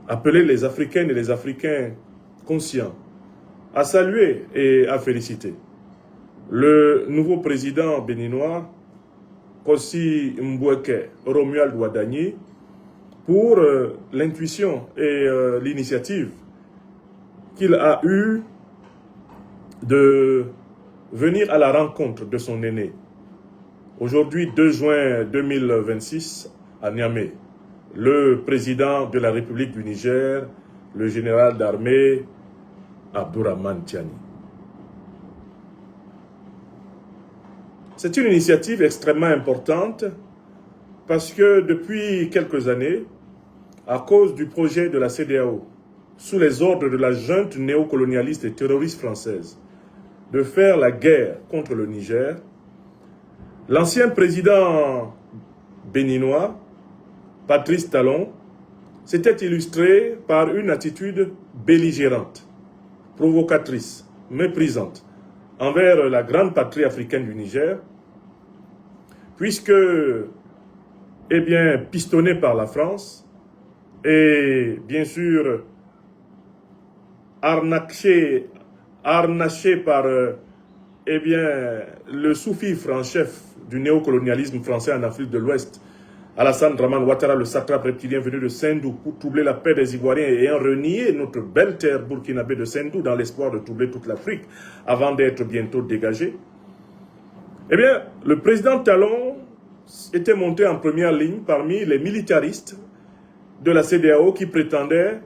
appeler les Africaines et les Africains conscients à saluer et à féliciter le nouveau président béninois, Kossi Mboueke Romuald Ouadagni, pour l'intuition et l'initiative qu'il a eue de venir à la rencontre de son aîné. Aujourd'hui, 2 juin 2026, à Niamey, le président de la République du Niger, le général d'armée Abdourahmane Tiani. C'est une initiative extrêmement importante parce que depuis quelques années, à cause du projet de la CEDEAO, sous les ordres de la junte néocolonialiste et terroriste française, de faire la guerre contre le Niger, l'ancien président béninois, Patrice Talon, s'était illustré par une attitude belligérante, provocatrice, méprisante, envers la grande patrie africaine du Niger, puisque, eh bien, pistonné par la France, et bien sûr, harnaché par eh bien, le sous-fifre en chef du néocolonialisme français en Afrique de l'Ouest, Alassane Dramane Ouattara, le satrape reptilien venu de Sendou pour troubler la paix des Ivoiriens et ayant renié notre belle terre burkinabé de Sendou dans l'espoir de troubler toute l'Afrique avant d'être bientôt dégagé. Eh bien, le président Talon était monté en première ligne parmi les militaristes de la CEDEAO qui prétendaient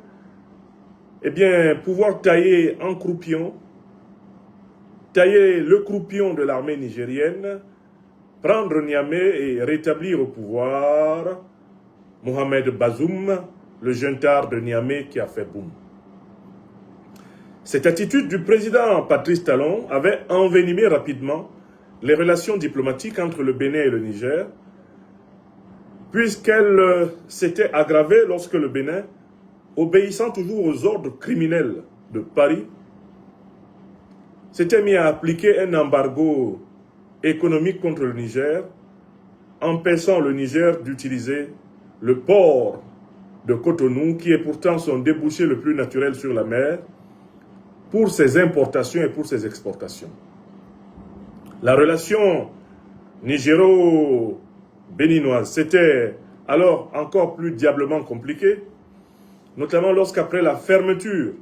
eh bien, pouvoir tailler en croupion, tailler le croupion de l'armée nigérienne, prendre Niamey et rétablir au pouvoir Mohamed Bazoum, le juntard de Niamey qui a fait boum. Cette attitude du président Patrice Talon avait envenimé rapidement les relations diplomatiques entre le Bénin et le Niger, puisqu'elle s'était aggravée lorsque le Bénin, obéissant toujours aux ordres criminels de Paris, s'était mis à appliquer un embargo économique contre le Niger, empêchant le Niger d'utiliser le port de Cotonou, qui est pourtant son débouché le plus naturel sur la mer, pour ses importations et pour ses exportations. La relation nigéro-béninoise, c'était alors encore plus diablement compliqué, notamment lorsqu'après la fermeture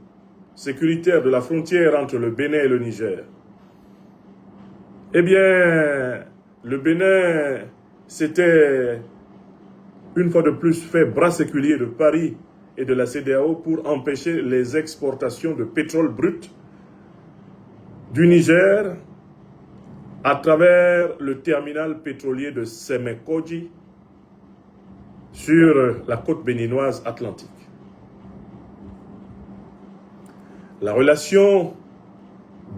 sécuritaire de la frontière entre le Bénin et le Niger, eh bien, le Bénin s'était une fois de plus fait bras séculier de Paris et de la CEDEAO pour empêcher les exportations de pétrole brut du Niger à travers le terminal pétrolier de Sémékodji sur la côte béninoise atlantique. La relation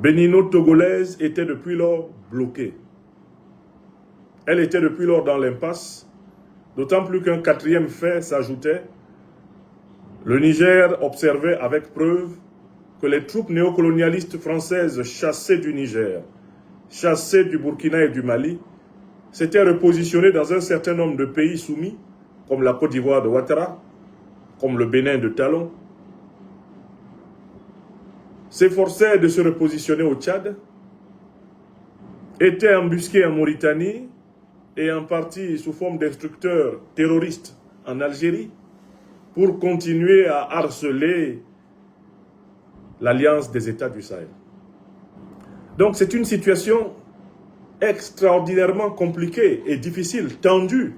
bénino-togolaise était depuis lors bloquée. Elle était depuis lors dans l'impasse, d'autant plus qu'un quatrième fait s'ajoutait. Le Niger observait avec preuve que les troupes néocolonialistes françaises chassées du Niger, chassées du Burkina et du Mali, s'étaient repositionnées dans un certain nombre de pays soumis, comme la Côte d'Ivoire de Ouattara, comme le Bénin de Talon, s'efforçaient de se repositionner au Tchad, étaient embusqués en Mauritanie et en partie sous forme d'instructeurs terroristes en Algérie pour continuer à harceler l'Alliance des États du Sahel. Donc c'est une situation extraordinairement compliquée et difficile, tendue,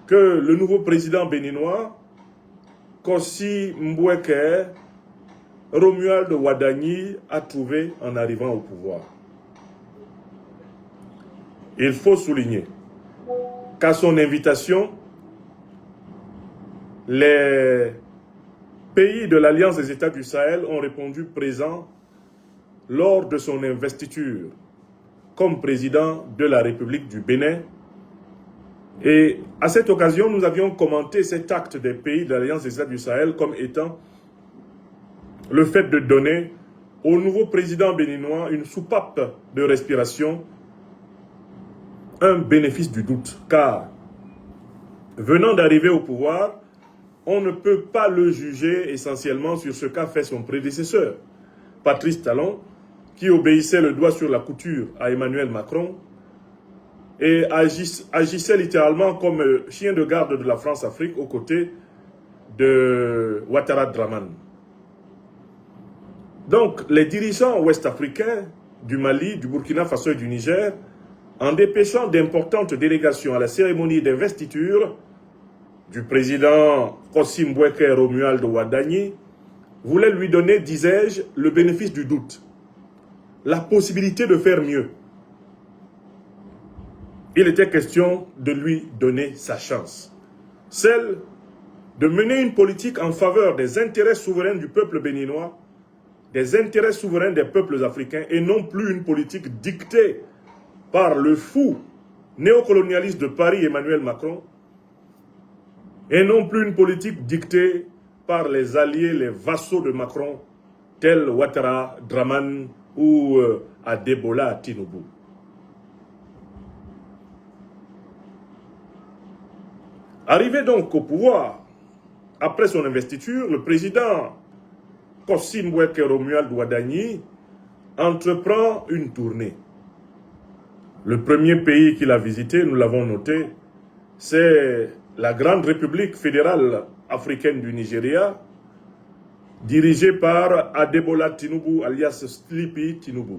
que le nouveau président béninois, Kossi Mboueke Romuald Ouadagni, a trouvé en arrivant au pouvoir. Il faut souligner qu'à son invitation, les pays de l'Alliance des États du Sahel ont répondu présents lors de son investiture comme président de la République du Bénin. Et à cette occasion, nous avions commenté cet acte des pays de l'Alliance des États du Sahel comme étant le fait de donner au nouveau président béninois une soupape de respiration, un bénéfice du doute, car venant d'arriver au pouvoir, on ne peut pas le juger essentiellement sur ce qu'a fait son prédécesseur, Patrice Talon, qui obéissait le doigt sur la couture à Emmanuel Macron et agissait littéralement comme chien de garde de la France-Afrique aux côtés de Ouattara Draman. Donc, les dirigeants ouest-africains du Mali, du Burkina Faso et du Niger, en dépêchant d'importantes délégations à la cérémonie d'investiture du président Kossim Boueke Romuald Ouadani, voulaient lui donner, disais-je, le bénéfice du doute, la possibilité de faire mieux. Il était question de lui donner sa chance, celle de mener une politique en faveur des intérêts souverains du peuple béninois, des intérêts souverains des peuples africains, et non plus une politique dictée par le fou néocolonialiste de Paris, Emmanuel Macron, et non plus une politique dictée par les alliés, les vassaux de Macron, tels Ouattara Draman ou Adebola Tinubu. Arrivé donc au pouvoir, après son investiture, le président Kossim Boueke Romuald Ouadani entreprend une tournée. Le premier pays qu'il a visité, nous l'avons noté, c'est la Grande République fédérale africaine du Nigeria, dirigée par Adebola Tinubu, alias Sleepy Tinubu.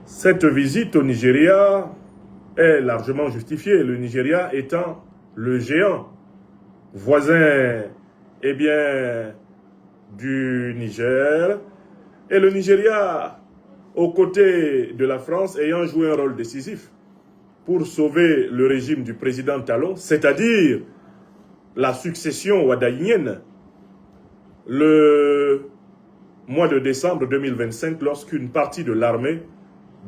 Cette visite au Nigeria est largement justifiée, le Nigeria étant le géant voisin du Niger, et le Nigeria, aux côtés de la France, ayant joué un rôle décisif pour sauver le régime du président Talon, c'est-à-dire la succession ouadanienne, le mois de décembre 2025, lorsqu'une partie de l'armée,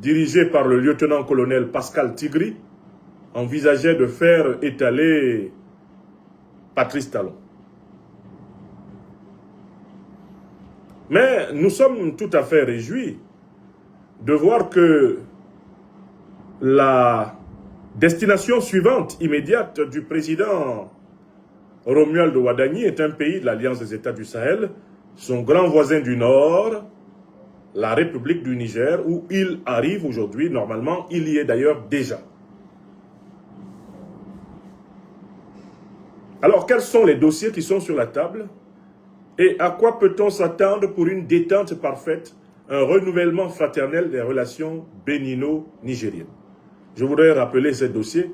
dirigée par le lieutenant-colonel Pascal Tigri, envisageait de faire étaler Patrice Talon. Mais nous sommes tout à fait réjouis de voir que la destination suivante immédiate du président Romuald Ouadani est un pays de l'Alliance des États du Sahel, son grand voisin du Nord, la République du Niger, où il arrive aujourd'hui. Normalement, il y est d'ailleurs déjà. Alors, quels sont les dossiers qui sont sur la table? Et à quoi peut-on s'attendre pour une détente parfaite, un renouvellement fraternel des relations bénino-nigériennes? Je voudrais rappeler ces dossiers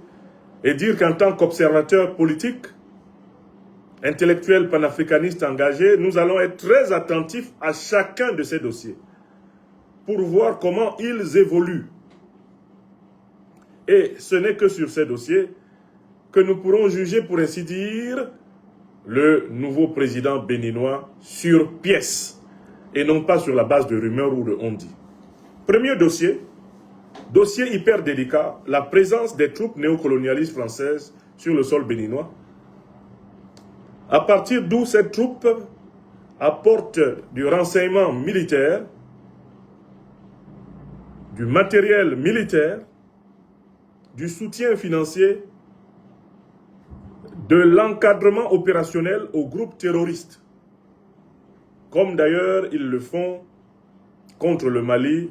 et dire qu'en tant qu'observateur politique, intellectuel panafricaniste engagé, nous allons être très attentifs à chacun de ces dossiers pour voir comment ils évoluent. Et ce n'est que sur ces dossiers que nous pourrons juger, pour ainsi dire, le nouveau président béninois sur pièce, et non pas sur la base de rumeurs ou de on-dit. Premier dossier, dossier hyper délicat, la présence des troupes néocolonialistes françaises sur le sol béninois, à partir d'où ces troupes apportent du renseignement militaire, du matériel militaire, du soutien financier, de l'encadrement opérationnel aux groupes terroristes, comme d'ailleurs ils le font contre le Mali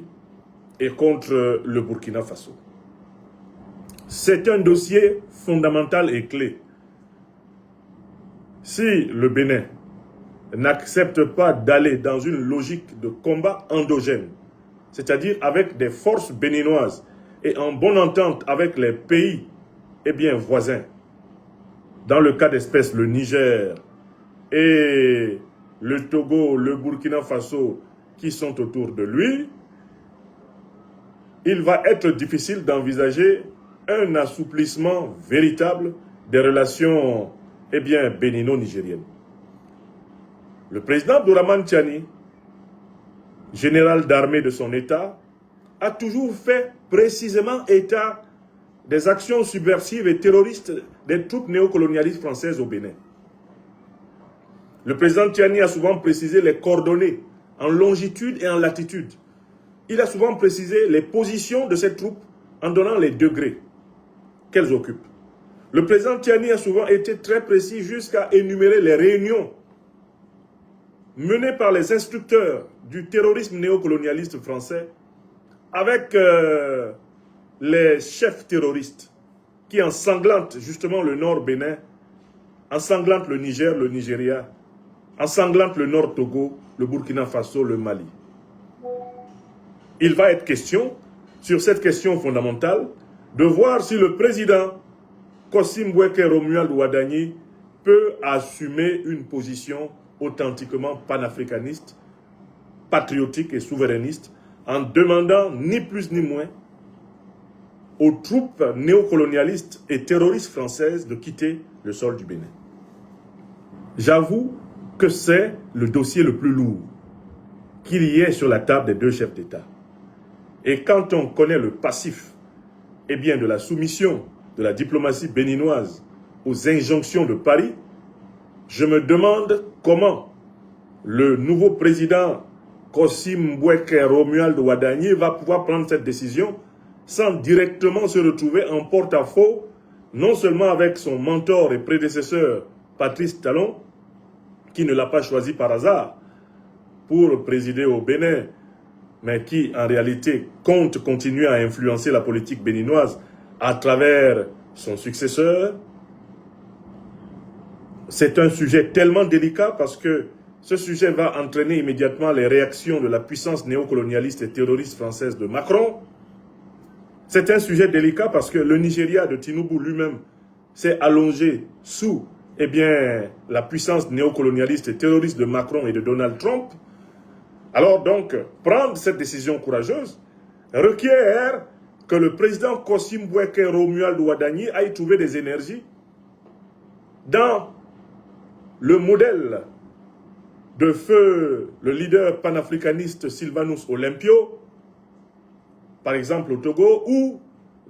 et contre le Burkina Faso. C'est un dossier fondamental et clé. Si le Bénin n'accepte pas d'aller dans une logique de combat endogène, c'est-à-dire avec des forces béninoises et en bonne entente avec les pays voisins, dans le cas d'espèce le Niger et le Togo, le Burkina Faso qui sont autour de lui, il va être difficile d'envisager un assouplissement véritable des relations bénino-nigériennes. Le président Abdourahmane Tiani, général d'armée de son État, a toujours fait précisément état des actions subversives et terroristes des troupes néocolonialistes françaises au Bénin. Le président Tiani a souvent précisé les coordonnées en longitude et en latitude. Il a souvent précisé les positions de ces troupes en donnant les degrés qu'elles occupent. Le président Tiani a souvent été très précis jusqu'à énumérer les réunions menées par les instructeurs du terrorisme néocolonialiste français avec les chefs terroristes qui ensanglantent justement le Nord Bénin, ensanglantent le Niger, le Nigeria, ensanglantent le Nord Togo, le Burkina Faso, le Mali. Il va être question, sur cette question fondamentale, de voir si le président Kossim Boueke Romuald Ouadani peut assumer une position authentiquement panafricaniste, patriotique et souverainiste, en demandant ni plus ni moins aux troupes néocolonialistes et terroristes françaises de quitter le sol du Bénin. J'avoue que c'est le dossier le plus lourd qu'il y ait sur la table des deux chefs d'État. Et quand on connaît le passif, eh bien de la soumission de la diplomatie béninoise aux injonctions de Paris, je me demande comment le nouveau président Kossim Boueke Romuald Ouadani va pouvoir prendre cette décision sans directement se retrouver en porte-à-faux, non seulement avec son mentor et prédécesseur Patrice Talon, qui ne l'a pas choisi par hasard pour présider au Bénin, mais qui en réalité compte continuer à influencer la politique béninoise à travers son successeur. C'est un sujet tellement délicat parce que ce sujet va entraîner immédiatement les réactions de la puissance néocolonialiste et terroriste française de Macron. C'est un sujet délicat parce que le Nigeria de Tinubu lui-même s'est allongé sous la puissance néocolonialiste et terroriste de Macron et de Donald Trump. Alors donc, prendre cette décision courageuse requiert que le président Kossim Boueke Romuald Ouadani aille trouver des énergies dans le modèle de feu le leader panafricaniste Sylvanus Olympio, par exemple au Togo, ou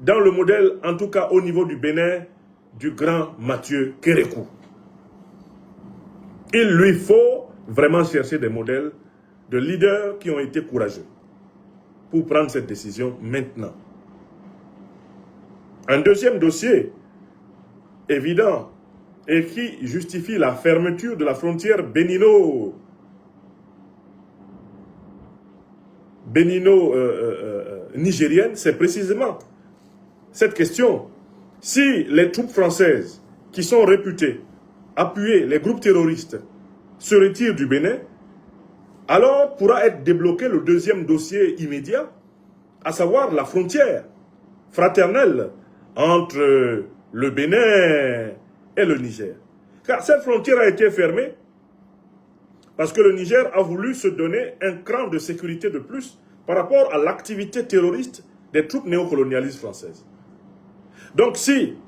dans le modèle, en tout cas au niveau du Bénin, du grand Mathieu Kérékou. Il lui faut vraiment chercher des modèles de leaders qui ont été courageux pour prendre cette décision maintenant. Un deuxième dossier évident et qui justifie la fermeture de la frontière bénino-nigérienne, c'est précisément cette question. Si les troupes françaises qui sont réputées appuyer les groupes terroristes se retirent du Bénin, alors pourra être débloqué le deuxième dossier immédiat, à savoir la frontière fraternelle entre le Bénin et le Niger. Car cette frontière a été fermée parce que le Niger a voulu se donner un cran de sécurité de plus par rapport à l'activité terroriste des troupes néocolonialistes françaises. Donc si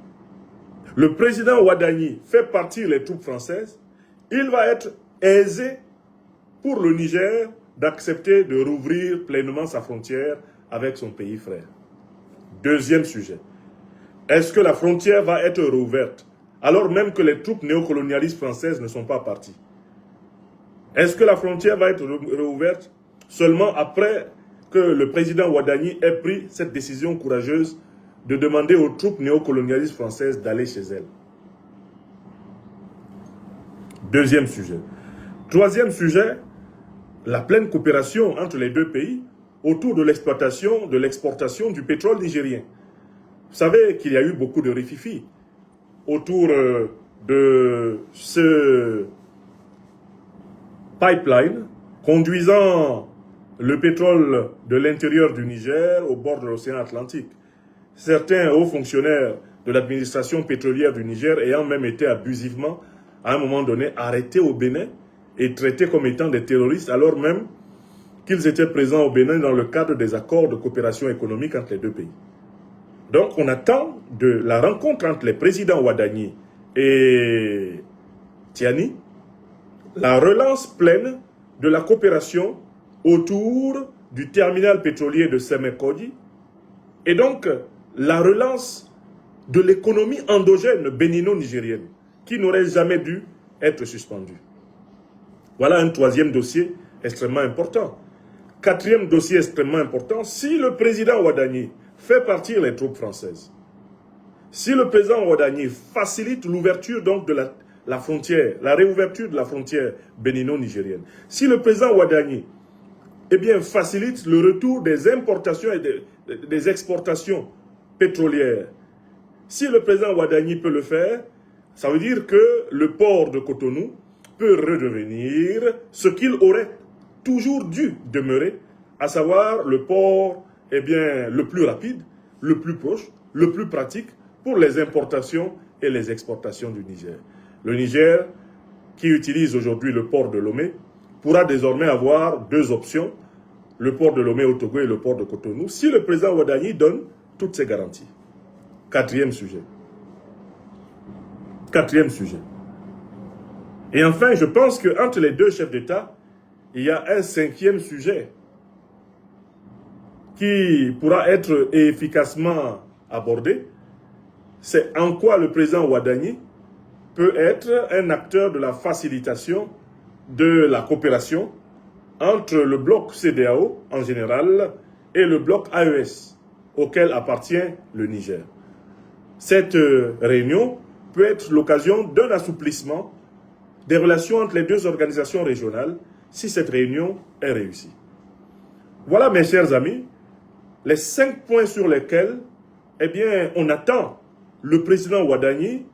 le président Ouadani fait partir les troupes françaises, il va être aisé pour le Niger d'accepter de rouvrir pleinement sa frontière avec son pays frère. Deuxième sujet. Est-ce que la frontière va être rouverte alors même que les troupes néocolonialistes françaises ne sont pas parties? Est-ce que la frontière va être rouverte seulement après que le président Ouadani ait pris cette décision courageuse de demander aux troupes néocolonialistes françaises d'aller chez elles? Deuxième sujet. Troisième sujet, la pleine coopération entre les deux pays autour de l'exploitation, de l'exportation du pétrole nigérien. Vous savez qu'il y a eu beaucoup de rififi autour de ce pipeline conduisant le pétrole de l'intérieur du Niger au bord de l'océan Atlantique. Certains hauts fonctionnaires de l'administration pétrolière du Niger ayant même été abusivement, à un moment donné, arrêtés au Bénin et traités comme étant des terroristes, alors même qu'ils étaient présents au Bénin dans le cadre des accords de coopération économique entre les deux pays. Donc on attend de la rencontre entre les présidents Ouadani et Tiani la relance pleine de la coopération autour du terminal pétrolier de Sémékodi et donc la relance de l'économie endogène bénino-nigérienne qui n'aurait jamais dû être suspendue. Voilà un troisième dossier extrêmement important. Quatrième dossier extrêmement important, si le président Ouadani fait partir les troupes françaises, Si le président Ouadani facilite l'ouverture donc de la frontière, la réouverture de la frontière bénino-nigérienne, si le président Ouadani facilite le retour des importations et des exportations pétrolières, si le président Ouadani peut le faire, ça veut dire que le port de Cotonou peut redevenir ce qu'il aurait toujours dû demeurer, à savoir le port le plus rapide, le plus proche, le plus pratique pour les importations et les exportations du Niger. Le Niger, qui utilise aujourd'hui le port de Lomé, pourra désormais avoir deux options, le port de Lomé au Togo et le port de Cotonou, si le président Ouadani donne toutes ces garanties. Quatrième sujet. Et enfin, je pense qu'entre les deux chefs d'État, il y a un cinquième sujet qui pourra être efficacement abordé. C'est en quoi le président Ouadani peut être un acteur de la facilitation de la coopération entre le bloc CEDEAO en général et le bloc AES auquel appartient le Niger. Cette réunion peut être l'occasion d'un assouplissement des relations entre les deux organisations régionales si cette réunion est réussie. Voilà, mes chers amis, les 5 points sur lesquels on attend le président Ouadani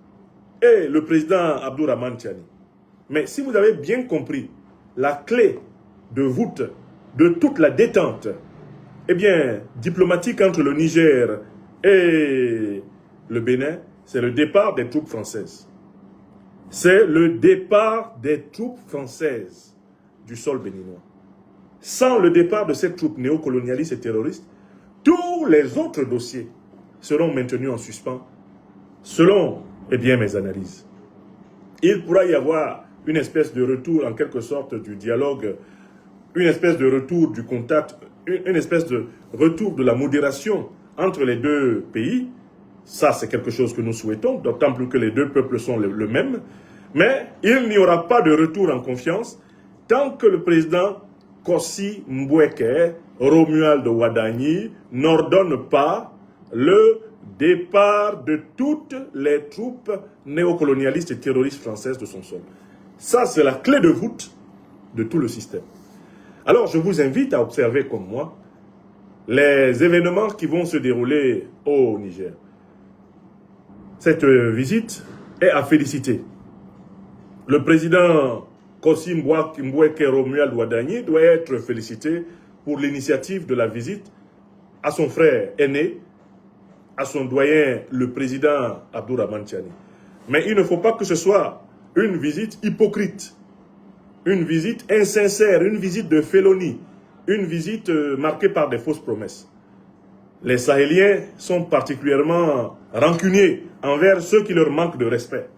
et le président Abdourahmane Tiani. Mais si vous avez bien compris, la clé de voûte de toute la détente diplomatique entre le Niger et le Bénin, c'est le départ des troupes françaises. C'est le départ des troupes françaises du sol béninois. Sans le départ de ces troupes néocolonialistes et terroristes, tous les autres dossiers seront maintenus en suspens, selon mes analyses. Il pourra y avoir une espèce de retour, en quelque sorte, du dialogue, une espèce de retour du contact, une espèce de retour de la modération entre les deux pays. Ça, c'est quelque chose que nous souhaitons, d'autant plus que les deux peuples sont le même. Mais il n'y aura pas de retour en confiance tant que le président Kossi Mboueke, Romuald Ouadani, n'ordonne pas le départ de toutes les troupes néocolonialistes et terroristes françaises de son sol. Ça, c'est la clé de voûte de tout le système. Alors, je vous invite à observer comme moi les événements qui vont se dérouler au Niger. Cette visite est à féliciter. Le président Kossi Mboueke Romuald Ouadani doit être félicité pour l'initiative de la visite à son frère aîné, à son doyen, le président Abdourahmane Tiani. Mais il ne faut pas que ce soit une visite hypocrite, une visite insincère, une visite de félonie, une visite marquée par des fausses promesses. Les Sahéliens sont particulièrement rancuniers envers ceux qui leur manquent de respect.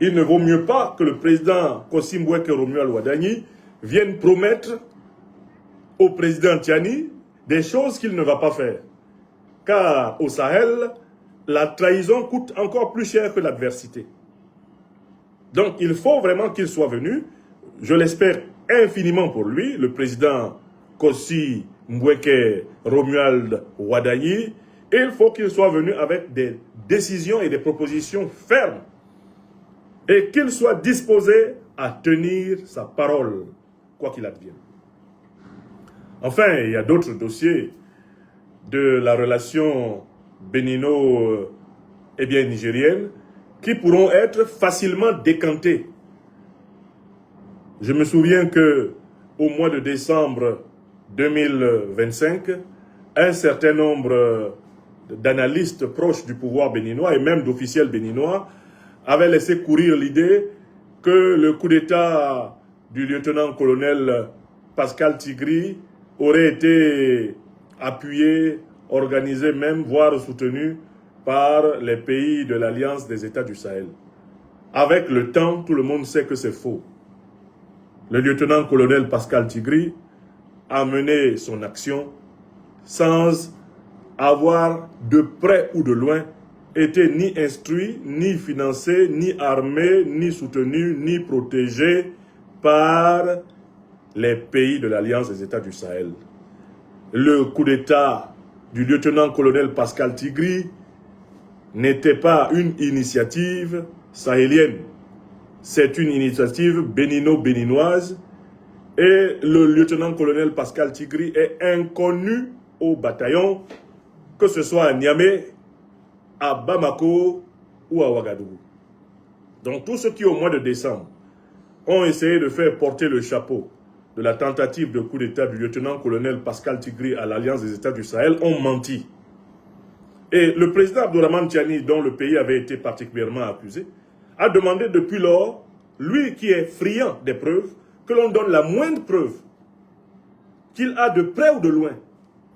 Il ne vaut mieux pas que le président Kossi Mboueke Romuald Ouadani vienne promettre au président Tiani des choses qu'il ne va pas faire. Car au Sahel, la trahison coûte encore plus cher que l'adversité. Donc il faut vraiment qu'il soit venu, je l'espère infiniment pour lui, le président Kossi Mboueke Romuald Ouadani, et il faut qu'il soit venu avec des décisions et des propositions fermes et qu'il soit disposé à tenir sa parole, quoi qu'il advienne. Enfin, il y a d'autres dossiers de la relation bénino-nigérienne qui pourront être facilement décantés. Je me souviens que au mois de décembre 2025, un certain nombre d'analystes proches du pouvoir béninois et même d'officiels béninois avaient laissé courir l'idée que le coup d'État du lieutenant-colonel Pascal Tigri aurait été appuyé, organisé même, voire soutenu par les pays de l'Alliance des États du Sahel. Avec le temps, tout le monde sait que c'est faux. Le lieutenant-colonel Pascal Tigri a mené son action sans avoir de près ou de loin été ni instruit, ni financé, ni armé, ni soutenu, ni protégé par les pays de l'Alliance des États du Sahel. Le coup d'État du lieutenant-colonel Pascal Tigri n'était pas une initiative sahélienne. C'est une initiative bénino-béninoise et le lieutenant-colonel Pascal Tigri est inconnu au bataillon, que ce soit à Niamey, à Bamako ou à Ouagadougou. Donc tous ceux qui au mois de décembre ont essayé de faire porter le chapeau de la tentative de coup d'État du lieutenant-colonel Pascal Tigri à l'Alliance des États du Sahel ont menti. Et le président Abdourahmane Tiani, dont le pays avait été particulièrement accusé, a demandé depuis lors, lui qui est friand des preuves, que l'on donne la moindre preuve qu'il a de près ou de loin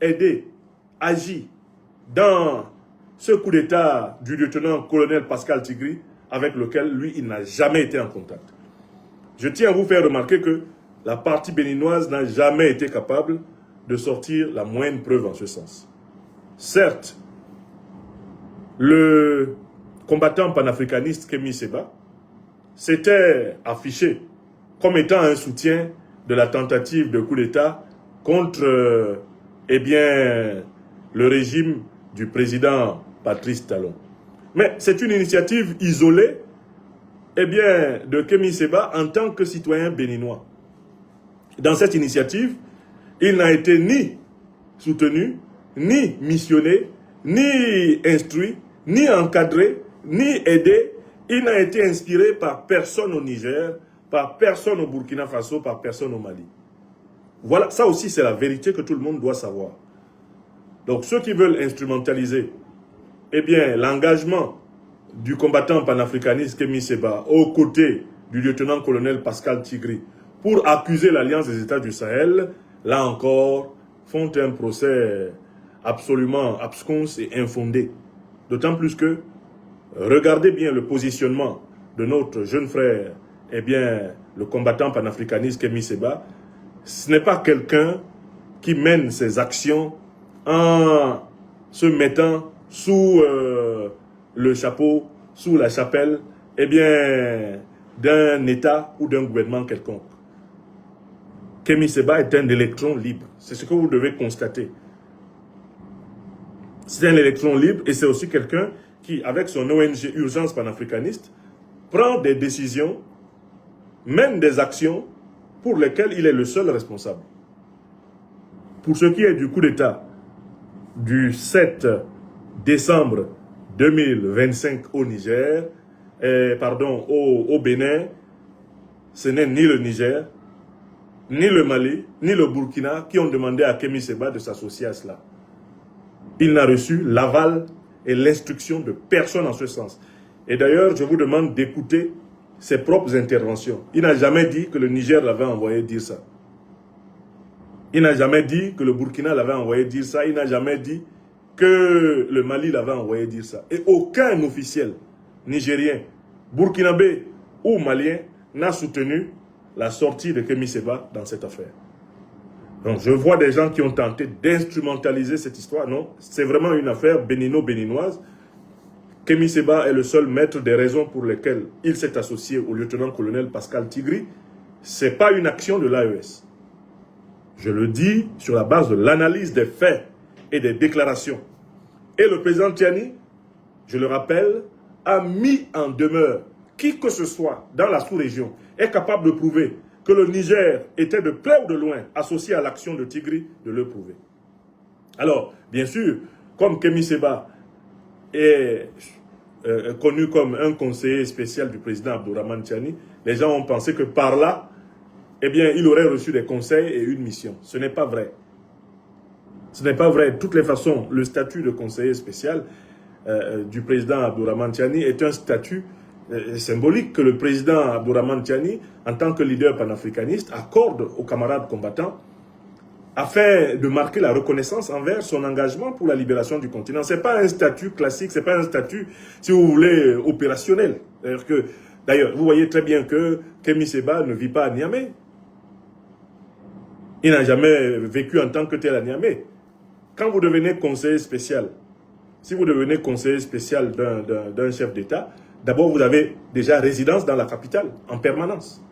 aidé, agi dans ce coup d'État du lieutenant-colonel Pascal Tigri, avec lequel, lui, il n'a jamais été en contact. Je tiens à vous faire remarquer que la partie béninoise n'a jamais été capable de sortir la moindre preuve en ce sens. Certes, le combattant panafricaniste Kémy Séba s'était affiché comme étant un soutien de la tentative de coup d'État contre le régime du président Patrice Talon. Mais c'est une initiative isolée de Kémy Séba en tant que citoyen béninois. Dans cette initiative, il n'a été ni soutenu, ni missionné, ni instruit, ni encadré, ni aidé. Il n'a été inspiré par personne au Niger, par personne au Burkina Faso, par personne au Mali. Voilà, ça aussi c'est la vérité que tout le monde doit savoir. Donc ceux qui veulent instrumentaliser l'engagement du combattant panafricaniste Kémy Séba aux côtés du lieutenant-colonel Pascal Tigri pour accuser l'Alliance des États du Sahel, là encore, font un procès absolument abscons et infondé. D'autant plus que, regardez bien le positionnement de notre jeune frère, le combattant panafricaniste Kémy Séba, ce n'est pas quelqu'un qui mène ses actions en se mettant sous le chapeau, sous la chapelle, d'un État ou d'un gouvernement quelconque. Kémy Séba est un électron libre. C'est ce que vous devez constater. C'est un électron libre et c'est aussi quelqu'un qui, avec son ONG Urgence panafricaniste, prend des décisions, mène des actions pour lesquelles il est le seul responsable. Pour ce qui est du coup d'État du 7 décembre 2025 au Niger, au Bénin, ce n'est ni le Niger, ni le Mali, ni le Burkina qui ont demandé à Kémy Séba de s'associer à cela. Il n'a reçu l'aval et l'instruction de personne en ce sens. Et d'ailleurs, je vous demande d'écouter ses propres interventions. Il n'a jamais dit que le Niger l'avait envoyé dire ça. Il n'a jamais dit que le Burkina l'avait envoyé dire ça. Il n'a jamais dit que le Mali l'avait envoyé dire ça. Et aucun officiel nigérien, burkinabé ou malien n'a soutenu la sortie de Kémy Séba dans cette affaire. Donc je vois des gens qui ont tenté d'instrumentaliser cette histoire. Non, c'est vraiment une affaire bénino-béninoise. Kémy Séba est le seul maître des raisons pour lesquelles il s'est associé au lieutenant-colonel Pascal Tigri. Ce n'est pas une action de l'AES. Je le dis sur la base de l'analyse des faits et des déclarations. Et le président Tiani, je le rappelle, a mis en demeure qui que ce soit dans la sous-région est capable de prouver que le Niger était de près ou de loin associé à l'action de Tigri, de le prouver. Alors, bien sûr, comme Kémy Séba est connu comme un conseiller spécial du président Abdourahmane Tiani, les gens ont pensé que par là, il aurait reçu des conseils et une mission. Ce n'est pas vrai. Ce n'est pas vrai. De toutes les façons, le statut de conseiller spécial du président Abdourahmane Tiani est un statut symbolique que le président Abdourahmane Tiani, en tant que leader panafricaniste, accorde aux camarades combattants afin de marquer la reconnaissance envers son engagement pour la libération du continent. Ce n'est pas un statut classique, ce n'est pas un statut, si vous voulez, opérationnel. D'ailleurs, vous voyez très bien que Kémy Séba ne vit pas à Niamey. Il n'a jamais vécu en tant que tel à Niamey. Quand vous devenez conseiller spécial, si vous devenez conseiller spécial d'un chef d'État, d'abord vous avez déjà résidence dans la capitale, en permanence.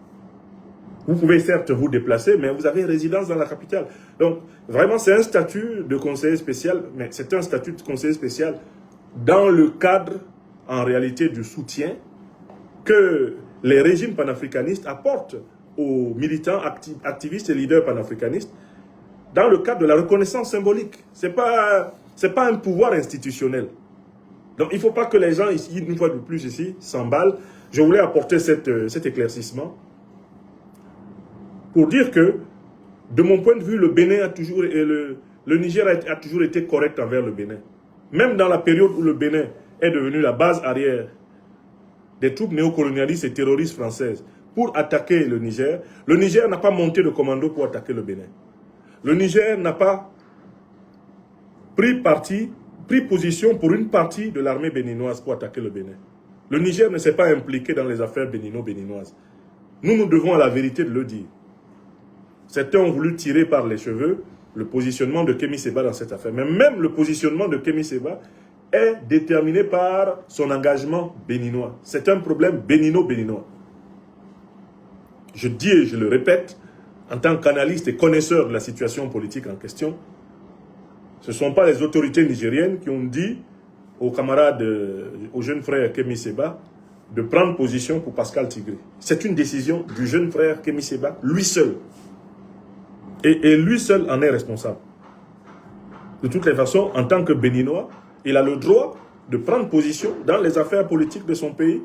Vous pouvez certes vous déplacer, mais vous avez résidence dans la capitale. Donc, vraiment, c'est un statut de conseiller spécial, mais c'est un statut de conseiller spécial dans le cadre, en réalité, du soutien que les régimes panafricanistes apportent aux militants, activistes et leaders panafricanistes dans le cadre de la reconnaissance symbolique. Ce n'est pas un pouvoir institutionnel. Donc il ne faut pas que les gens, ici, une fois de plus ici, s'emballent. Je voulais apporter cet éclaircissement pour dire que, de mon point de vue, le Bénin a toujours, le Niger a toujours été correct envers le Bénin. Même dans la période où le Bénin est devenu la base arrière des troupes néocolonialistes et terroristes françaises pour attaquer le Niger n'a pas monté de commando pour attaquer le Bénin. Le Niger n'a pas pris position pour une partie de l'armée béninoise pour attaquer le Bénin. Le Niger ne s'est pas impliqué dans les affaires béninoises. Nous devons à la vérité de le dire. Certains ont voulu tirer par les cheveux le positionnement de Kémy Séba dans cette affaire. Mais même le positionnement de Kémy Séba est déterminé par son engagement béninois. C'est un problème béninois. Je dis et je le répète, en tant qu'analyste et connaisseur de la situation politique en question, ce ne sont pas les autorités nigériennes qui ont dit aux camarades, au jeune frère Kémy Séba, de prendre position pour Pascal Tigré. C'est une décision du jeune frère Kémy Séba, lui seul. Et lui seul en est responsable. De toutes les façons, en tant que Béninois, il a le droit de prendre position dans les affaires politiques de son pays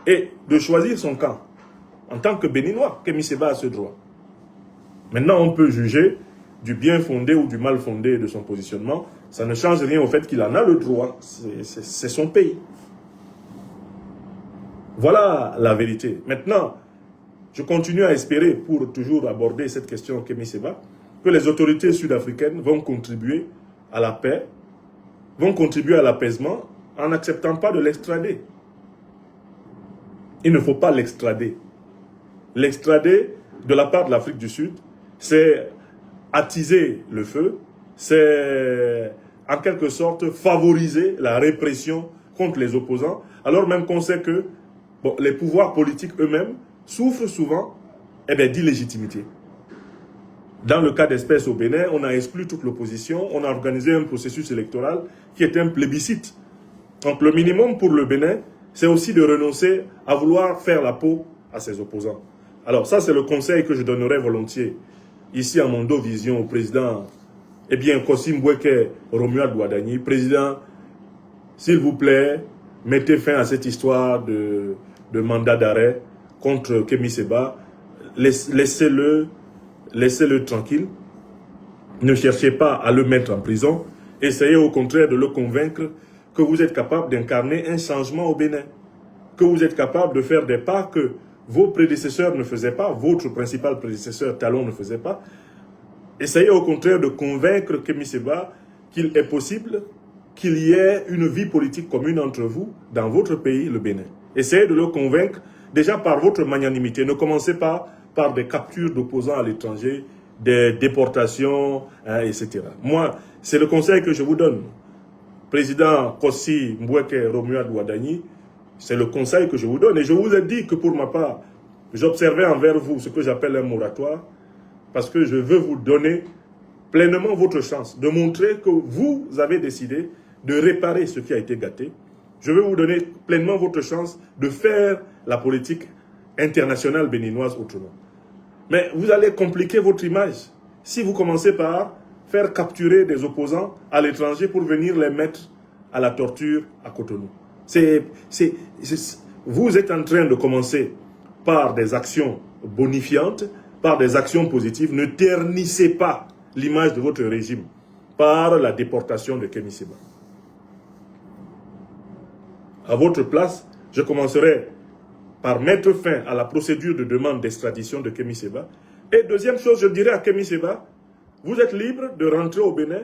et de choisir son camp. En tant que Béninois, Kémy Séba a ce droit. Maintenant, on peut juger du bien fondé ou du mal fondé de son positionnement. Ça ne change rien au fait qu'il en a le droit. C'est son pays. Voilà la vérité. Maintenant, je continue à espérer, pour toujours aborder cette question Kémy Séba, que les autorités sud-africaines vont contribuer à la paix, vont contribuer à l'apaisement en n'acceptant pas de l'extrader. Il ne faut pas l'extrader. L'extrader de la part de l'Afrique du Sud, c'est attiser le feu, c'est en quelque sorte favoriser la répression contre les opposants, alors même qu'on sait que les pouvoirs politiques eux-mêmes souffrent souvent d'illégitimité. Dans le cas d'espèce au Bénin, on a exclu toute l'opposition, on a organisé un processus électoral qui est un plébiscite. Donc le minimum pour le Bénin, c'est aussi de renoncer à vouloir faire la peau à ses opposants. Alors ça, c'est le conseil que je donnerais volontiers ici à Mondo Vision au président, Kossi Mbweke Romuald Ouadani. Président, s'il vous plaît, mettez fin à cette histoire de mandat d'arrêt contre Kémy Séba. Laissez-le tranquille. Ne cherchez pas à le mettre en prison. Essayez au contraire de le convaincre que vous êtes capable d'incarner un changement au Bénin. Que vous êtes capable de faire des pas que vos prédécesseurs ne faisaient pas, votre principal prédécesseur Talon ne faisait pas. Essayez au contraire de convaincre Kémy Séba qu'il est possible qu'il y ait une vie politique commune entre vous dans votre pays, le Bénin. Essayez de le convaincre déjà par votre magnanimité. Ne commencez pas par des captures d'opposants à l'étranger, des déportations, etc. Moi, c'est le conseil que je vous donne. Président Kossi Mbweke Romuald Ouadani, c'est le conseil que je vous donne. Et je vous ai dit que pour ma part, j'observais envers vous ce que j'appelle un moratoire, parce que je veux vous donner pleinement votre chance, de montrer que vous avez décidé de réparer ce qui a été gâté. Je veux vous donner pleinement votre chance de faire la politique internationale béninoise autrement. Mais vous allez compliquer votre image si vous commencez par faire capturer des opposants à l'étranger pour venir les mettre à la torture à Cotonou. Vous êtes en train de commencer par des actions bonifiantes, par des actions positives. Ne ternissez pas l'image de votre régime par la déportation de Kémy Séba. À votre place, je commencerai par mettre fin à la procédure de demande d'extradition de Kémy Séba. Et deuxième chose, je dirais à Kémy Séba, vous êtes libre de rentrer au Bénin.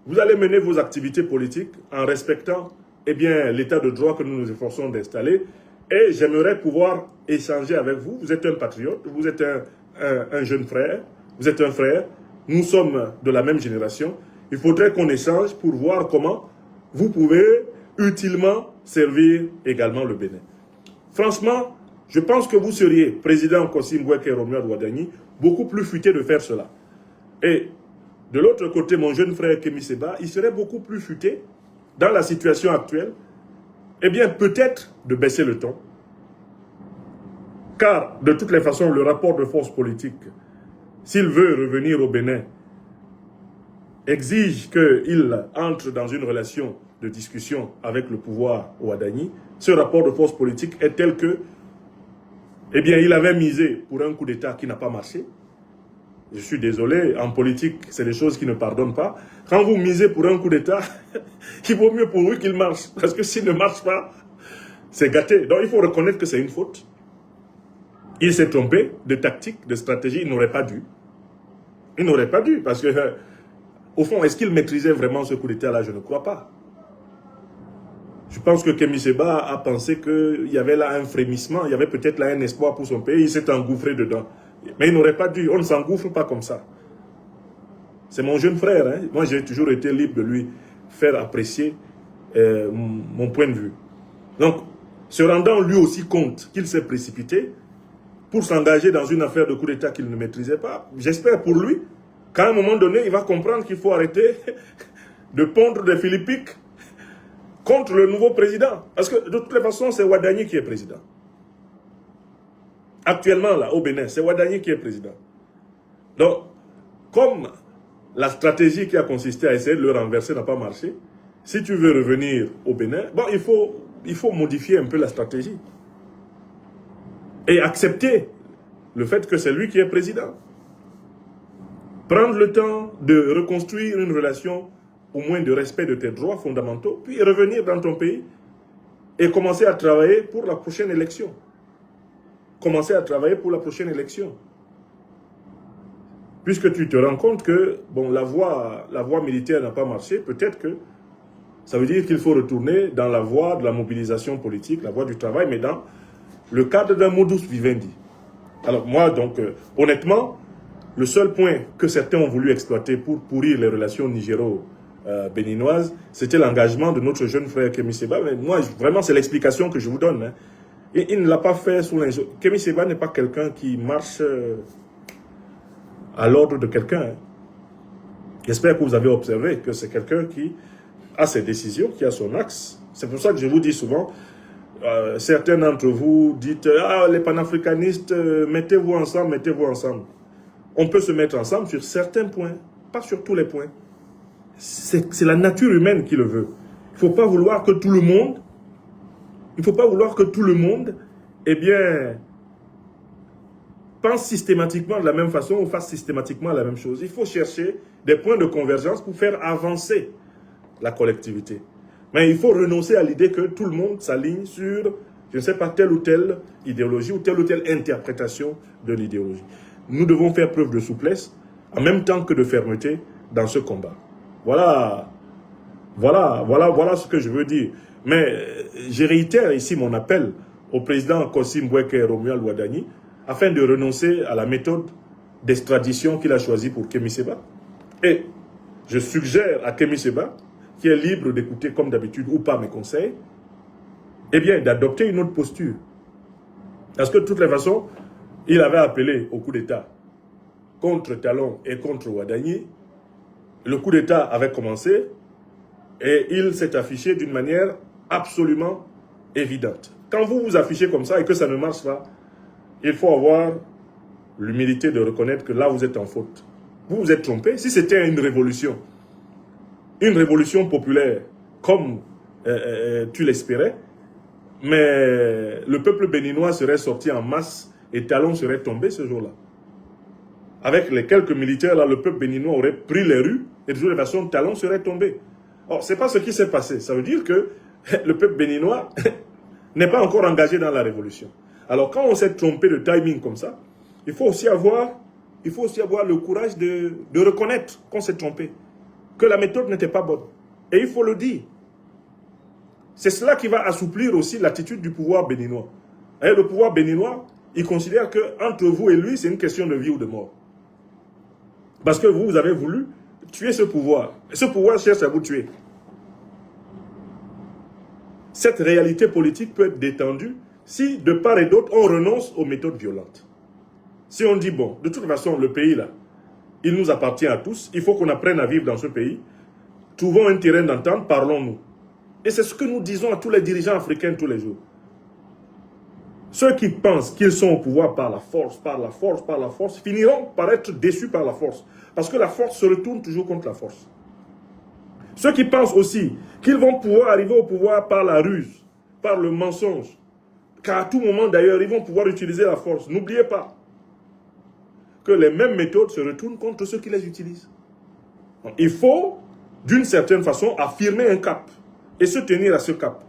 Vous allez mener vos activités politiques en respectant l'état de droit que nous nous efforçons d'installer. Et j'aimerais pouvoir échanger avec vous. Vous êtes un patriote, vous êtes un jeune frère, vous êtes un frère. Nous sommes de la même génération. Il faudrait qu'on échange pour voir comment vous pouvez utilement servir également le Bénin. Franchement, je pense que vous seriez, président Kossi Mbweke Romuald Ouadani, beaucoup plus futé de faire cela. Et de l'autre côté, mon jeune frère Kémy Séba, il serait beaucoup plus futé dans la situation actuelle, eh bien, peut-être de baisser le ton. Car, de toutes les façons, le rapport de force politique, s'il veut revenir au Bénin, exige qu'il entre dans une relation de discussion avec le pouvoir ouadani. Ce rapport de force politique est tel que, eh bien, il avait misé pour un coup d'État qui n'a pas marché. Je suis désolé, en politique, c'est des choses qui ne pardonnent pas. Quand vous misez pour un coup d'État, il vaut mieux pour vous qu'il marche. Parce que s'il ne marche pas, c'est gâté. Donc il faut reconnaître que c'est une faute. Il s'est trompé de tactique, de stratégie. Il n'aurait pas dû. Il n'aurait pas dû. Parce que, au fond, est-ce qu'il maîtrisait vraiment ce coup d'État-là? Je ne crois pas. Je pense que Kémy Séba a pensé qu'il y avait là un frémissement, il y avait peut-être là un espoir pour son pays, il s'est engouffré dedans. Mais il n'aurait pas dû, on ne s'engouffre pas comme ça. C'est mon jeune frère, hein. Moi j'ai toujours été libre de lui faire apprécier mon point de vue. Donc, se rendant lui aussi compte qu'il s'est précipité pour s'engager dans une affaire de coup d'État qu'il ne maîtrisait pas, j'espère pour lui qu'à un moment donné, il va comprendre qu'il faut arrêter de pondre des philippiques contre le nouveau président. Parce que de toutes les façons, c'est Ouadani qui est président. Actuellement, là, au Bénin, c'est Ouadani qui est président. Donc, comme la stratégie qui a consisté à essayer de le renverser n'a pas marché, si tu veux revenir au Bénin, bon, il faut modifier un peu la stratégie. Et accepter le fait que c'est lui qui est président. Prendre le temps de reconstruire une relation au moins de respect de tes droits fondamentaux, puis revenir dans ton pays et commencer à travailler pour la prochaine élection. Commencer à travailler pour la prochaine élection. Puisque tu te rends compte que bon, la voie militaire n'a pas marché, peut-être que ça veut dire qu'il faut retourner dans la voie de la mobilisation politique, la voie du travail, mais dans le cadre d'un modus vivendi. Alors moi, donc, honnêtement, le seul point que certains ont voulu exploiter pour pourrir les relations nigéro-béninoises, c'était l'engagement de notre jeune frère Kémy Séba. Mais moi, vraiment, c'est l'explication que je vous donne. Hein. Et il ne l'a pas fait sous l'injonction. Kémy Séba n'est pas quelqu'un qui marche à l'ordre de quelqu'un. Hein. J'espère que vous avez observé que c'est quelqu'un qui a ses décisions, qui a son axe. C'est pour ça que je vous dis souvent, certains d'entre vous dites « Ah, les panafricanistes, mettez-vous ensemble, mettez-vous ensemble ». On peut se mettre ensemble sur certains points, pas sur tous les points. C'est la nature humaine qui le veut. Il ne faut pas vouloir que tout le monde, eh bien, pense systématiquement de la même façon ou fasse systématiquement la même chose. Il faut chercher des points de convergence pour faire avancer la collectivité. Mais il faut renoncer à l'idée que tout le monde s'aligne sur, je ne sais pas, telle ou telle idéologie ou telle interprétation de l'idéologie. Nous devons faire preuve de souplesse en même temps que de fermeté dans ce combat. Voilà ce que je veux dire. Mais je réitère ici mon appel au président Kossim Boueke et Romuald Ouadani afin de renoncer à la méthode d'extradition qu'il a choisie pour Kémy Séba. Et je suggère à Kémy Séba, qui est libre d'écouter comme d'habitude ou pas mes conseils, eh bien d'adopter une autre posture. Parce que de toutes les façons, il avait appelé au coup d'État contre Talon et contre Ouadani. Le coup d'État avait commencé et il s'est affiché d'une manière absolument évidente. Quand vous vous affichez comme ça et que ça ne marche pas, il faut avoir l'humilité de reconnaître que là vous êtes en faute. Vous vous êtes trompé. Si c'était une révolution populaire comme tu l'espérais, mais le peuple béninois serait sorti en masse et Talon serait tombé ce jour-là. Avec les quelques militaires, là, le peuple béninois aurait pris les rues et de toute façon, Talon serait tombé. Or, ce n'est pas ce qui s'est passé. Ça veut dire que le peuple béninois n'est pas encore engagé dans la révolution. Alors, quand on s'est trompé de timing comme ça, il faut aussi avoir le courage de reconnaître qu'on s'est trompé, que la méthode n'était pas bonne. Et il faut le dire. C'est cela qui va assouplir aussi l'attitude du pouvoir béninois. Et le pouvoir béninois, il considère qu'entre vous et lui, c'est une question de vie ou de mort. Parce que vous avez voulu tuer ce pouvoir. Et ce pouvoir cherche à vous tuer. Cette réalité politique peut être détendue si, de part et d'autre, on renonce aux méthodes violentes. Si on dit, bon, de toute façon, le pays, là, il nous appartient à tous, il faut qu'on apprenne à vivre dans ce pays, trouvons un terrain d'entente, parlons-nous. Et c'est ce que nous disons à tous les dirigeants africains tous les jours. Ceux qui pensent qu'ils sont au pouvoir par la force, finiront par être déçus par la force. Parce que la force se retourne toujours contre la force. Ceux qui pensent aussi qu'ils vont pouvoir arriver au pouvoir par la ruse, par le mensonge, car à tout moment d'ailleurs, ils vont pouvoir utiliser la force. N'oubliez pas que les mêmes méthodes se retournent contre ceux qui les utilisent. Donc, il faut, d'une certaine façon, affirmer un cap et se tenir à ce cap.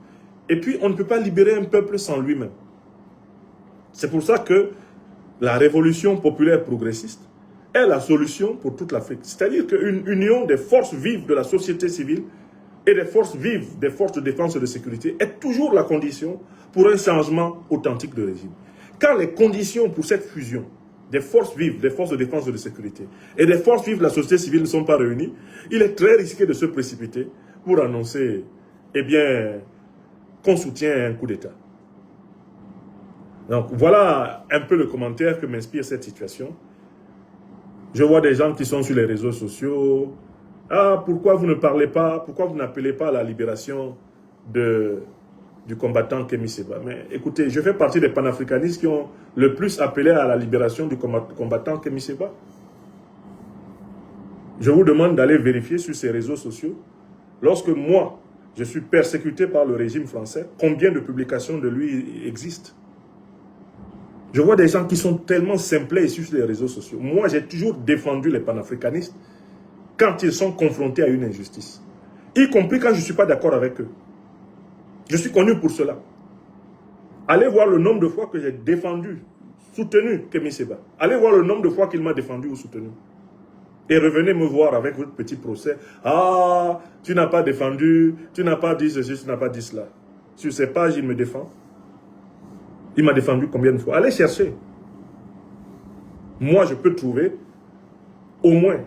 Et puis, on ne peut pas libérer un peuple sans lui-même. C'est pour ça que la révolution populaire progressiste est la solution pour toute l'Afrique. C'est-à-dire qu'une union des forces vives de la société civile et des forces vives des forces de défense et de sécurité est toujours la condition pour un changement authentique de régime. Quand les conditions pour cette fusion des forces vives, des forces de défense et de sécurité et des forces vives de la société civile ne sont pas réunies, il est très risqué de se précipiter pour annoncer, eh bien, qu'on soutient un coup d'État. Donc voilà un peu le commentaire que m'inspire cette situation. Je vois des gens qui sont sur les réseaux sociaux. Ah, pourquoi vous ne parlez pas, pourquoi vous n'appelez pas à la libération du combattant Kémy Séba? Mais écoutez, je fais partie des panafricanistes qui ont le plus appelé à la libération du combattant Kémy Séba. Je vous demande d'aller vérifier sur ces réseaux sociaux. Lorsque moi, je suis persécuté par le régime français, combien de publications de lui existent? Je vois des gens qui sont tellement simplés sur les réseaux sociaux. Moi, j'ai toujours défendu les panafricanistes quand ils sont confrontés à une injustice. Y compris quand je ne suis pas d'accord avec eux. Je suis connu pour cela. Allez voir le nombre de fois que j'ai défendu, soutenu Kémy Séba. Allez voir le nombre de fois qu'il m'a défendu ou soutenu. Et revenez me voir avec votre petit procès. Ah, tu n'as pas défendu, tu n'as pas dit ceci, tu n'as pas dit cela. Sur ces pages, il me défend. Il m'a défendu combien de fois? Allez chercher. Moi, je peux trouver au moins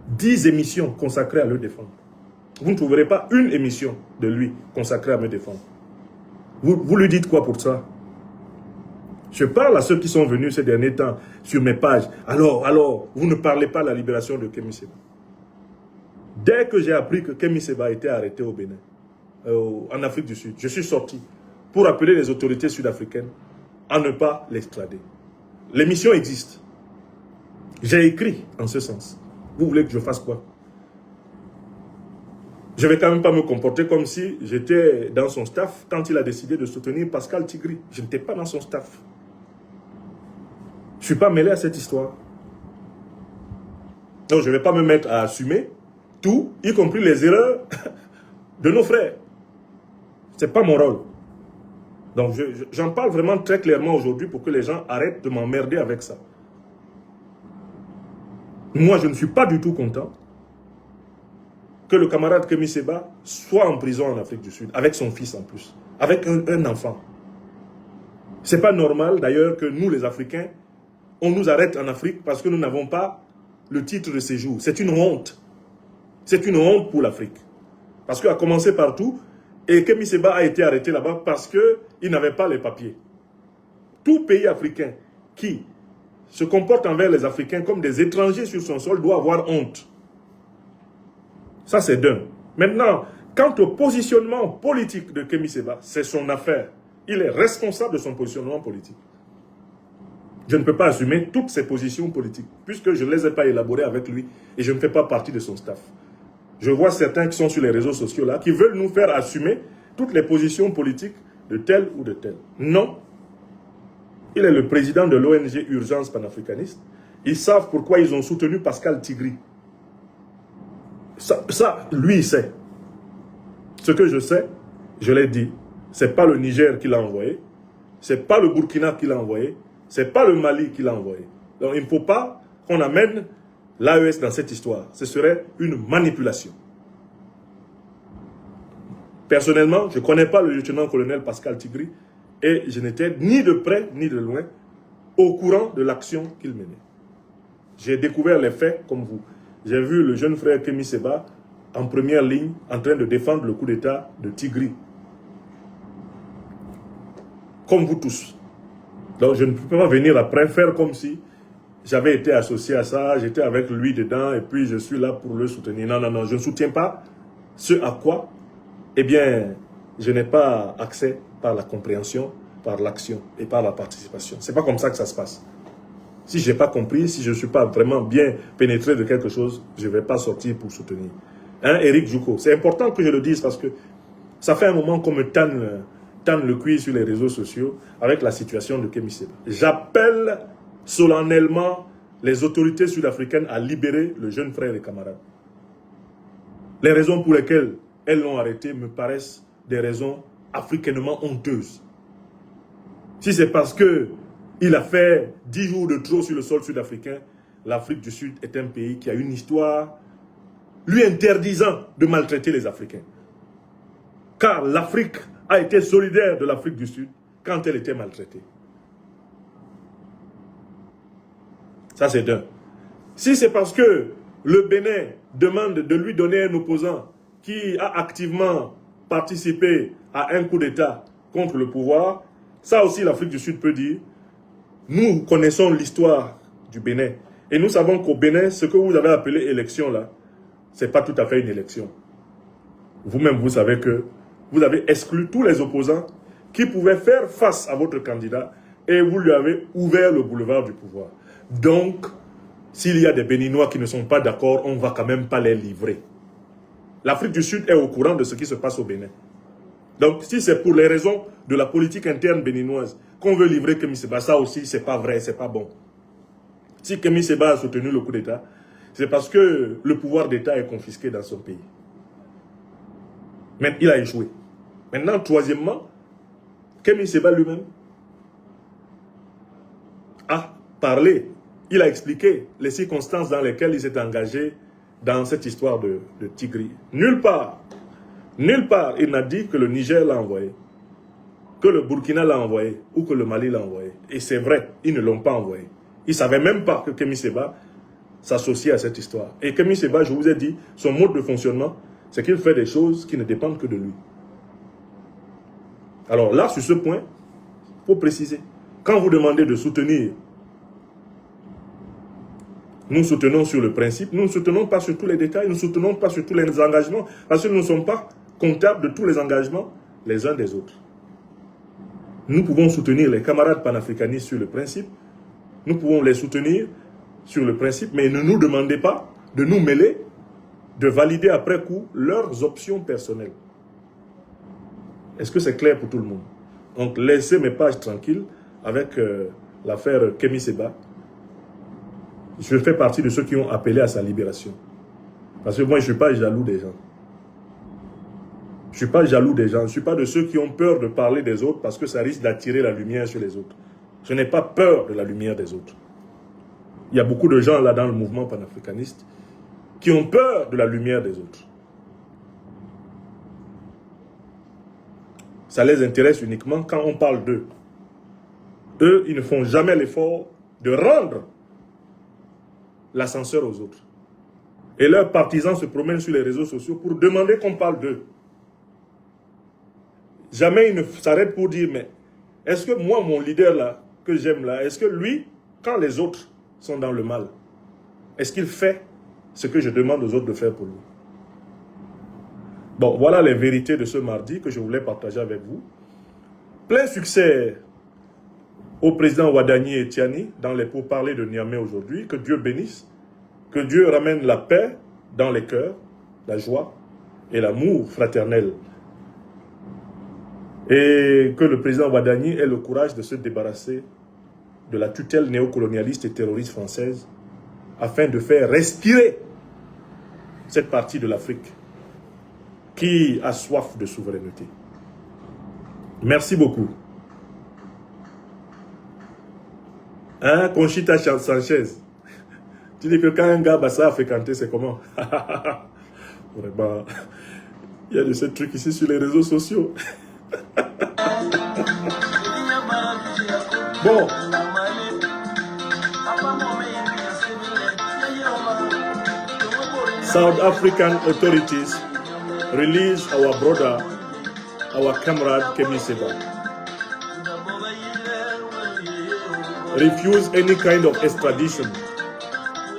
10 émissions consacrées à le défendre. Vous ne trouverez pas une émission de lui consacrée à me défendre. Vous lui dites quoi pour ça? Je parle à ceux qui sont venus ces derniers temps sur mes pages. Alors, vous ne parlez pas de la libération de Kémy Séba. Dès que j'ai appris que Kémy Séba a été arrêté au Bénin, en Afrique du Sud, je suis sorti pour appeler les autorités sud-africaines à ne pas l'extrader. L'émission existe. J'ai écrit en ce sens. Vous voulez que je fasse quoi? Je ne vais quand même pas me comporter comme si j'étais dans son staff quand il a décidé de soutenir Pascal Tigri. Je n'étais pas dans son staff. Je ne suis pas mêlé à cette histoire. Donc je ne vais pas me mettre à assumer tout, y compris les erreurs de nos frères. Ce n'est pas mon rôle. Donc j'en parle vraiment très clairement aujourd'hui pour que les gens arrêtent de m'emmerder avec ça. Moi, je ne suis pas du tout content que le camarade Kémy Séba soit en prison en Afrique du Sud, avec son fils en plus, avec un enfant. Ce n'est pas normal d'ailleurs que nous, les Africains, on nous arrête en Afrique parce que nous n'avons pas le titre de séjour. C'est une honte. C'est une honte pour l'Afrique. Parce qu'à commencer partout, et Kémy Séba a été arrêté là-bas parce qu'il n'avait pas les papiers. Tout pays africain qui se comporte envers les Africains comme des étrangers sur son sol doit avoir honte. Ça, c'est d'un. Maintenant, quant au positionnement politique de Kémy Séba, c'est son affaire. Il est responsable de son positionnement politique. Je ne peux pas assumer toutes ses positions politiques, puisque je ne les ai pas élaborées avec lui et je ne fais pas partie de son staff. Je vois certains qui sont sur les réseaux sociaux là, qui veulent nous faire assumer toutes les positions politiques de tel ou de tel. Non. Il est le président de l'ONG Urgence panafricaniste. Ils savent pourquoi ils ont soutenu Pascal Tigri. Ça, lui, il sait. Ce que je sais, je l'ai dit, ce n'est pas le Niger qui l'a envoyé, ce n'est pas le Burkina qui l'a envoyé, ce n'est pas le Mali qui l'a envoyé. Donc il ne faut pas qu'on amène l'AES dans cette histoire. Ce serait une manipulation. Personnellement, je ne connais pas le lieutenant-colonel Pascal Tigri et je n'étais ni de près ni de loin au courant de l'action qu'il menait. J'ai découvert les faits comme vous. J'ai vu le jeune frère Kémy Séba en première ligne en train de défendre le coup d'État de Tigri. Comme vous tous. Donc je ne peux pas venir après faire comme si j'avais été associé à ça, j'étais avec lui dedans et puis je suis là pour le soutenir. Non, non, non, je ne soutiens pas ce à quoi eh bien, je n'ai pas accès par la compréhension, par l'action et par la participation. Ce n'est pas comme ça que ça se passe. Si je n'ai pas compris, si je ne suis pas vraiment bien pénétré de quelque chose, je ne vais pas sortir pour soutenir. Hein, Éric Djouko, c'est important que je le dise parce que ça fait un moment qu'on me tanne le cuir sur les réseaux sociaux avec la situation de Kémy Séba. J'appelle solennellement les autorités sud-africaines à libérer le jeune frère et camarade. Les raisons pour lesquelles elles l'ont arrêté me paraissent des raisons africainement honteuses. Si c'est parce qu'il a fait 10 jours de trop sur le sol sud-africain, l'Afrique du Sud est un pays qui a une histoire lui interdisant de maltraiter les Africains. Car l'Afrique a été solidaire de l'Afrique du Sud quand elle était maltraitée. Ça, c'est d'un. Si c'est parce que le Bénin demande de lui donner un opposant qui a activement participé à un coup d'État contre le pouvoir, ça aussi l'Afrique du Sud peut dire, nous connaissons l'histoire du Bénin. Et nous savons qu'au Bénin, ce que vous avez appelé élection là, ce n'est pas tout à fait une élection. Vous-même, vous savez que vous avez exclu tous les opposants qui pouvaient faire face à votre candidat et vous lui avez ouvert le boulevard du pouvoir. Donc, s'il y a des Béninois qui ne sont pas d'accord, on ne va quand même pas les livrer. L'Afrique du Sud est au courant de ce qui se passe au Bénin. Donc, si c'est pour les raisons de la politique interne béninoise qu'on veut livrer Kémy Séba, ça aussi, c'est pas vrai, c'est pas bon. Si Kémy Séba a soutenu le coup d'État, c'est parce que le pouvoir d'État est confisqué dans son pays. Mais il a échoué. Maintenant, troisièmement, Kémy Séba lui-même a parlé, il a expliqué les circonstances dans lesquelles il s'est engagé dans cette histoire de Tigri. Nulle part il n'a dit que le Niger l'a envoyé, que le Burkina l'a envoyé ou que le Mali l'a envoyé. Et c'est vrai, ils ne l'ont pas envoyé. Ils ne savaient même pas que Kémy Séba s'associe à cette histoire. Et Kémy Séba, je vous ai dit, son mode de fonctionnement, c'est qu'il fait des choses qui ne dépendent que de lui. Alors là, sur ce point, il faut préciser. Quand vous demandez de soutenir, nous soutenons sur le principe, nous ne soutenons pas sur tous les détails, nous ne soutenons pas sur tous les engagements, parce que nous ne sommes pas comptables de tous les engagements les uns des autres. Nous pouvons soutenir les camarades panafricanistes sur le principe, nous pouvons les soutenir sur le principe, mais ne nous demandez pas de nous mêler, de valider après coup leurs options personnelles. Est-ce que c'est clair pour tout le monde? Donc laissez mes pages tranquilles avec l'affaire Kémy Séba. Je fais partie de ceux qui ont appelé à sa libération. Parce que moi, je ne suis pas jaloux des gens. Je ne suis pas jaloux des gens. Je ne suis pas de ceux qui ont peur de parler des autres parce que ça risque d'attirer la lumière sur les autres. Je n'ai pas peur de la lumière des autres. Il y a beaucoup de gens là dans le mouvement panafricaniste qui ont peur de la lumière des autres. Ça les intéresse uniquement quand on parle d'eux. Eux, ils ne font jamais l'effort de rendre l'ascenseur aux autres. Et leurs partisans se promènent sur les réseaux sociaux pour demander qu'on parle d'eux. Jamais ils ne s'arrêtent pour dire, mais est-ce que moi, mon leader là, que j'aime là, est-ce que lui, quand les autres sont dans le mal, est-ce qu'il fait ce que je demande aux autres de faire pour lui? Bon, voilà les vérités de ce mardi que je voulais partager avec vous. Plein succès au président Wadani et Tiani dans les pourparlers de Niamey aujourd'hui. Que Dieu bénisse, que Dieu ramène la paix dans les cœurs, la joie et l'amour fraternel. Et que le président Wadani ait le courage de se débarrasser de la tutelle néocolonialiste et terroriste française afin de faire respirer cette partie de l'Afrique qui a soif de souveraineté. Merci beaucoup. Hein, Conchita Sanchez. Tu dis que quand un gars ça a fréquenté, c'est comment? Vraiment, il y a de ces trucs ici sur les réseaux sociaux. Bon. South African authorities release our brother, our comrade Kémy Séba. Refuse any kind of extradition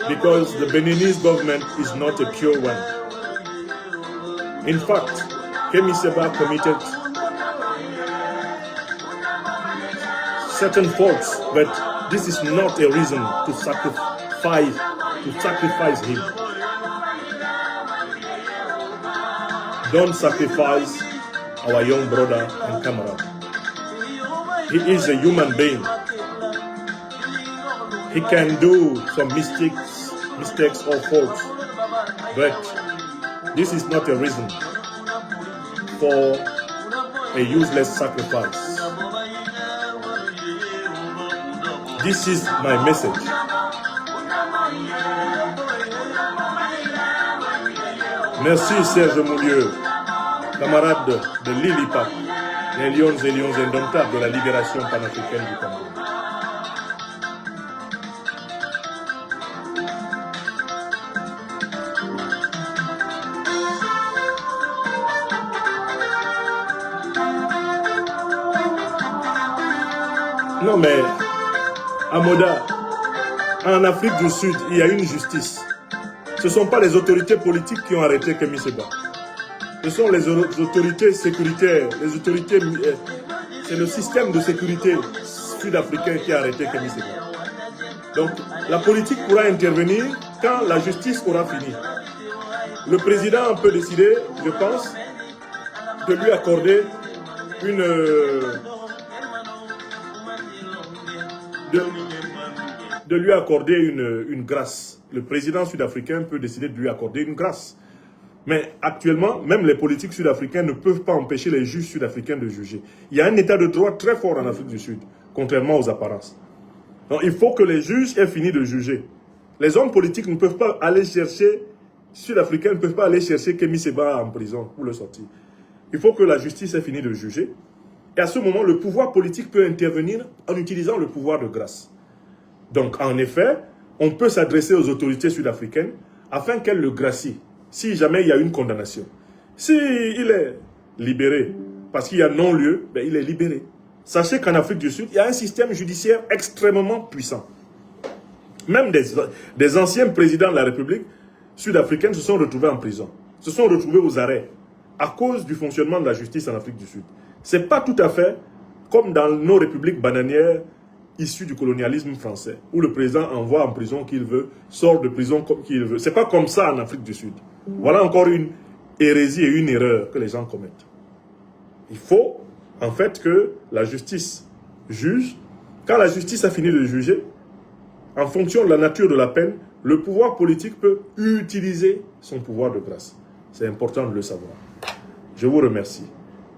because the Beninese government is not a pure one. In fact, Kemi Seba committed certain faults, but this is not a reason to sacrifice him. Don't sacrifice our young brother and comrade. He is a human being. He can do some mistakes or faults, but this is not a reason for a useless sacrifice. This is my message. Merci Serge Moulieu, camarade de l'ILIPA, les lions et lions indomptables de la libération panafricaine du Congo. Non mais, Amoda, en Afrique du Sud, il y a une justice. Ce ne sont pas les autorités politiques qui ont arrêté Kemi Seba. Ce sont les autorités sécuritaires, les autorités... c'est le système de sécurité sud-africain qui a arrêté Kemi Seba. Donc, la politique pourra intervenir quand la justice aura fini. Le président peut décider, je pense, de lui accorder une... de lui accorder une grâce. Le président sud-africain peut décider de lui accorder une grâce. Mais actuellement, même les politiques sud-africains ne peuvent pas empêcher les juges sud-africains de juger. Il y a un état de droit très fort en Afrique du Sud, contrairement aux apparences. Donc il faut que les juges aient fini de juger. Les hommes politiques ne peuvent pas aller chercher, sud-africains ne peuvent pas aller chercher Kemi Seba en prison pour le sortir. Il faut que la justice ait fini de juger. Et à ce moment, le pouvoir politique peut intervenir en utilisant le pouvoir de grâce. Donc, en effet, on peut s'adresser aux autorités sud-africaines afin qu'elles le gracient, si jamais il y a une condamnation. S'il est libéré, parce qu'il y a non-lieu, ben il est libéré. Sachez qu'en Afrique du Sud, il y a un système judiciaire extrêmement puissant. Même des anciens présidents de la République sud-africaine se sont retrouvés en prison, se sont retrouvés aux arrêts, à cause du fonctionnement de la justice en Afrique du Sud. Ce n'est pas tout à fait comme dans nos républiques bananières issues du colonialisme français, où le président envoie en prison qui veut, sort de prison comme qu'il veut. Ce n'est pas comme ça en Afrique du Sud. Voilà encore une hérésie et une erreur que les gens commettent. Il faut en fait que la justice juge. Quand la justice a fini de juger, en fonction de la nature de la peine, le pouvoir politique peut utiliser son pouvoir de grâce. C'est important de le savoir. Je vous remercie.